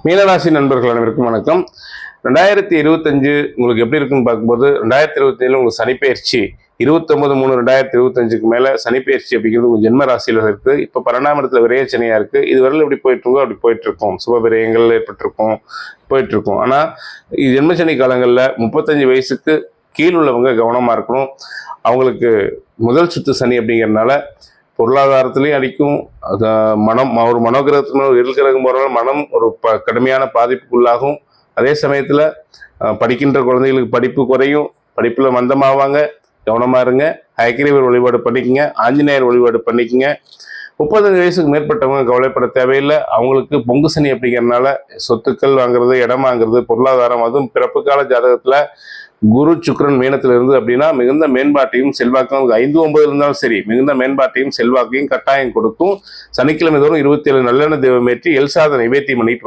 மீனராசி நண்பர்கள் அனைவருக்கும் வணக்கம். 2025 உங்களுக்கு எப்படி இருக்குன்னு பார்க்கும்போது 2027 உங்களுக்கு சனிப்பெயர்ச்சி 29/3/2025 மேல சனிப்பெயர்ச்சி அப்படிங்கிறது உங்க ஜென்ம ராசியில இருக்கு. இப்ப 12ஆம் இடத்துல விரைய சனியா இருக்கு. இது வரல எப்படி போயிட்டு இருக்கோ அப்படி போயிட்டு இருக்கும். சுப விரயங்கள் ஏற்பட்டிருக்கும், போயிட்டு இருக்கும். ஆனா இது ஜென்ம சனி காலங்கள்ல 35 வயசுக்கு கீழ் உள்ளவங்க கவனமா இருக்கணும். அவங்களுக்கு முதல் சுத்து சனி அப்படிங்கிறதுனால பொருளாதாரத்திலையும் அடிக்கும். மனம் ஒரு மனோகிரகத்தின் இருள் கிரகம் போறதால மனம் ஒரு கடுமையான பாதிப்புக்குள்ளாகும். அதே சமயத்துல படிக்கின்ற குழந்தைகளுக்கு படிப்பு குறையும், படிப்புல மந்தமாவாங்க. கவனமா இருங்க. ஹயக்கிரீவர் வழிபாடு பண்ணிக்கங்க, ஆஞ்சநேயர் வழிபாடு பண்ணிக்கங்க. 35 வயசுக்கு மேற்பட்டவங்க கவலைப்பட தேவையில்லை. அவங்களுக்கு பொங்கு சனி அப்படிங்கிறதுனால சொத்துக்கள் வாங்குறது, இடம் வாங்குறது, பொருளாதாரம், அதுவும் பிறப்பு கால ஜாதகத்துல குரு சுக்கிரன் மீனத்துல இருந்து அப்படின்னா மிகுந்த மேம்பாட்டையும் செல்வாக்கும் 5-9 இருந்தாலும் சரி மிகுந்த மேம்பாட்டையும் செல்வாக்கையும் கட்டாயம் கொடுக்கும். சனிக்கிழமை தோறும் 27 நல்லெண்ணெய் தெய்வம் ஏற்றி எல்சாத நைவேத்தியம் பண்ணிட்டு